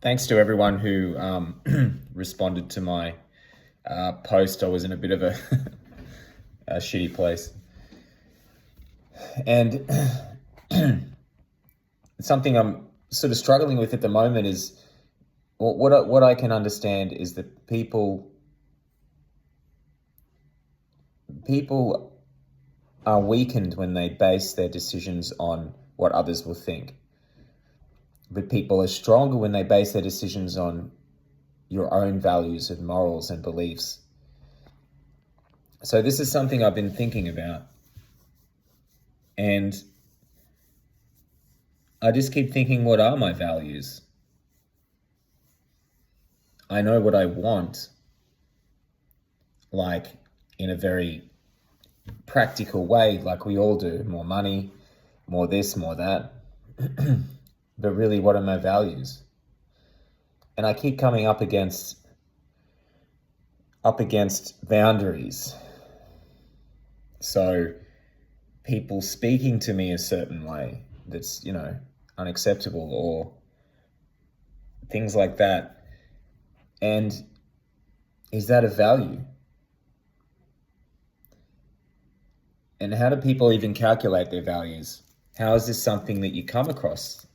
Thanks to everyone who responded to my post. I was in a bit of a, a shitty place. And something I'm sort of struggling with at the moment is what I can understand is that people are weakened when they base their decisions on what others will think. But people are stronger when they base their decisions on your own values and morals and beliefs. So this is something I've been thinking about. And I just keep thinking, what are my values? I know what I want, like in a very practical way, like we all do. More money, more this, more that. But really, what are my values? And I keep coming up against boundaries. So people speaking to me a certain way that's, unacceptable, or things like that. And is that a value? And how do people even calculate their values? How is this something that you come across?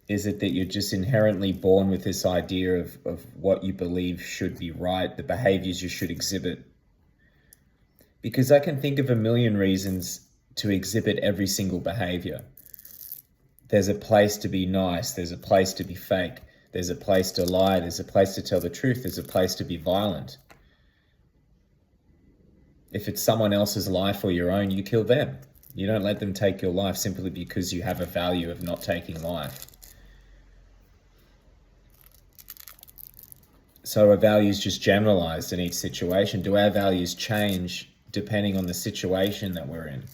Is it that you're just inherently born with this idea of what you believe should be right, the behaviors you should exhibit? Because I can think of a million reasons to exhibit every single behavior. There's a place to be nice. There's a place to be fake. There's a place to lie. There's a place to tell the truth. There's a place to be violent. If it's someone else's life or your own, you kill them. You don't let them take your life simply because you have a value of not taking life. So are values just generalized in each situation? Do our values change depending on the situation that we're in?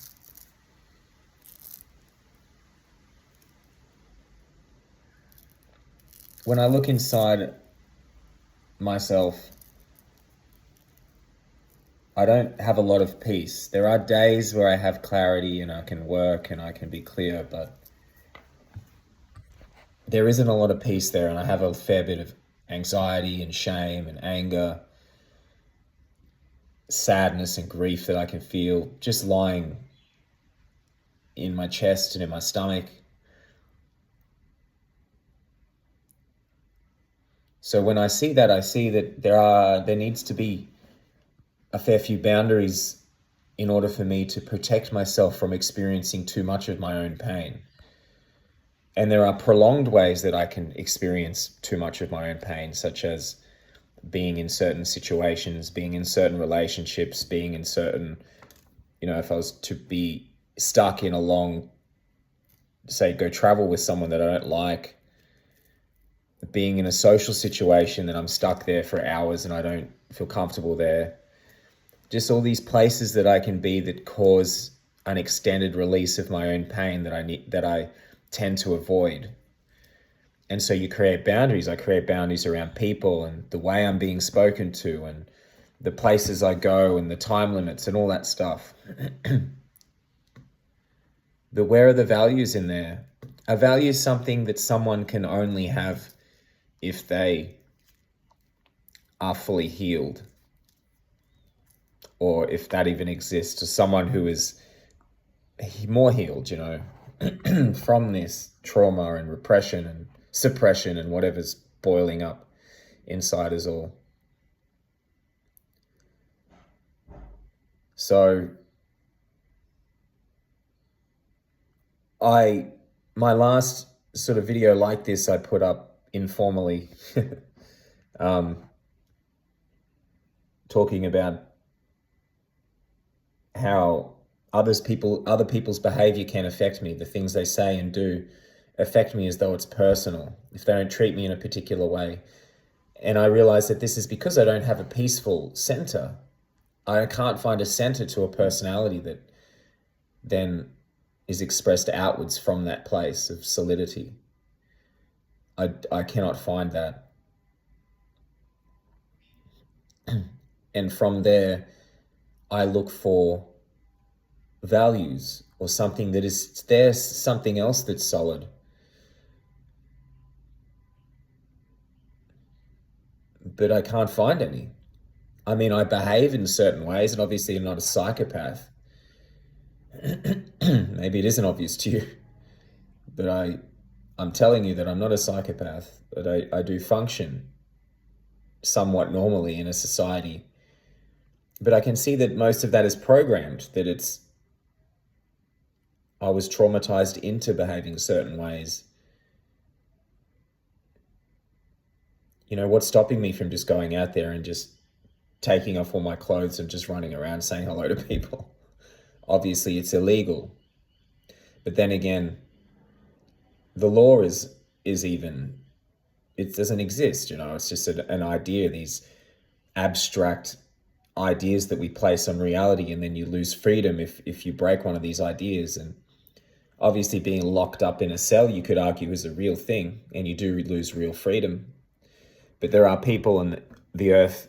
When I look inside myself, I don't have a lot of peace. There are days where I have clarity and I can work and I can be clear, but there isn't a lot of peace there, and I have a fair bit of anxiety and shame and anger, sadness and grief that I can feel just lying in my chest and in my stomach. So when I see that there needs to be a fair few boundaries in order for me to protect myself from experiencing too much of my own pain. And there are prolonged ways that I can experience too much of my own pain, such as being in certain situations, being in certain relationships, being in certain, if I was to be stuck in a long, say, go travel with someone that I don't like, being in a social situation that I'm stuck there for hours and I don't feel comfortable there. Just all these places that I can be that cause an extended release of my own pain that I tend to avoid. And so you create boundaries. I create boundaries around people and the way I'm being spoken to and the places I go and the time limits and all that stuff. But where are the values in there? A value is something that someone can only have if they are fully healed, or if that even exists, to someone who is more healed, from this trauma and repression and suppression and whatever's boiling up inside us all. So my last sort of video like this, I put up informally, talking about how other people's behavior can affect me. The things they say and do affect me as though it's personal if they don't treat me in a particular way. And I realize that this is because I don't have a peaceful center. I can't find a center to a personality that then is expressed outwards from that place of solidity. I cannot find that. And from there, I look for values or something that is, there's something else that's solid. but I can't find any. I mean, I behave in certain ways, and obviously I'm not a psychopath. Maybe it isn't obvious to you, but I'm telling you that I'm not a psychopath, but I do function somewhat normally in a society. But I can see that most of that is programmed, that I was traumatized into behaving certain ways. You know, what's stopping me from just going out there and just taking off all my clothes and just running around saying hello to people? Obviously, it's illegal. But then again, the law it doesn't exist, it's just an idea, these abstract ideas that we place on reality, and then you lose freedom if you break one of these ideas. And obviously being locked up in a cell, you could argue, is a real thing, and you do lose real freedom. But there are people on the earth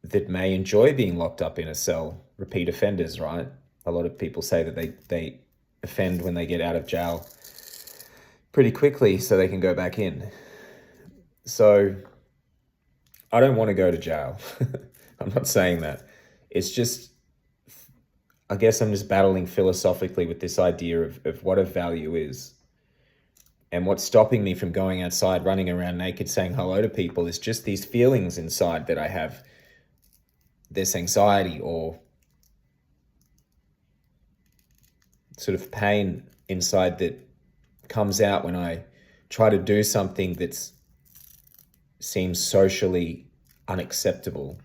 that may enjoy being locked up in a cell, repeat offenders, right? A lot of people say that they offend when they get out of jail pretty quickly so they can go back in. So I don't want to go to jail. I'm not saying that. It's just, I guess I'm just battling philosophically with this idea of what a value is. And what's stopping me from going outside, running around naked, saying hello to people is just these feelings inside that I have. This anxiety or sort of pain inside that comes out when I try to do something that seems socially unacceptable.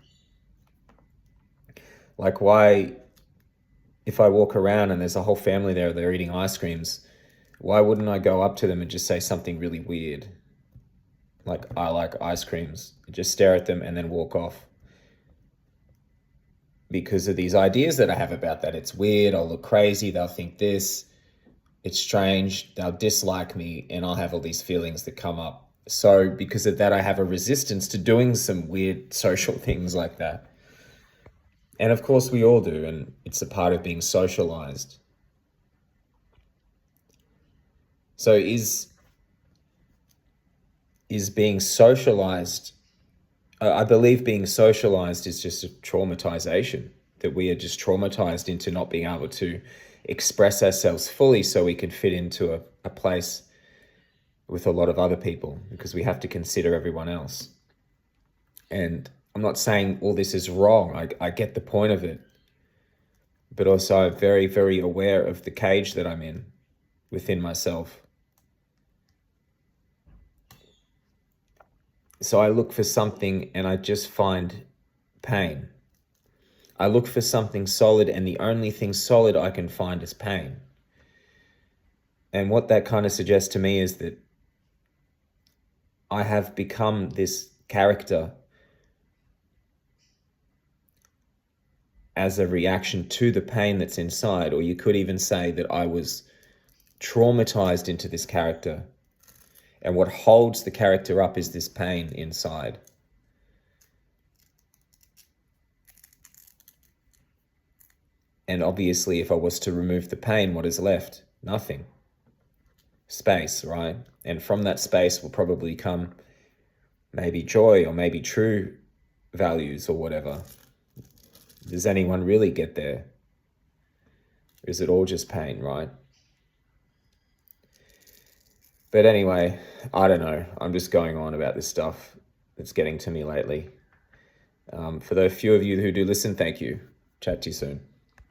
Like, why, if I walk around and there's a whole family there, they're eating ice creams, why wouldn't I go up to them and just say something really weird? Like, I like ice creams. Just stare at them and then walk off. Because of these ideas that I have about that. It's weird, I'll look crazy, they'll think this, it's strange, they'll dislike me, and I'll have all these feelings that come up. So because of that, I have a resistance to doing some weird social things like that. And of course we all do, and it's a part of being socialized. So is being socialized, I believe being socialized is just a traumatization, that we are just traumatized into not being able to express ourselves fully so we can fit into a place with a lot of other people, because we have to consider everyone else. And I'm not saying all this is wrong. I get the point of it. But also I'm very, very aware of the cage that I'm in within myself. So I look for something and I just find pain. I look for something solid, and the only thing solid I can find is pain. And what that kind of suggests to me is that I have become this character as a reaction to the pain that's inside. Or you could even say that I was traumatized into this character. And what holds the character up is this pain inside. And obviously, if I was to remove the pain, what is left? Nothing. Space, right? And from that space will probably come maybe joy, or maybe true values, or whatever. Does anyone really get there? Or is it all just pain, right? But anyway, I don't know. I'm just going on about this stuff that's getting to me lately. For the few of you who do listen, thank you. Chat to you soon.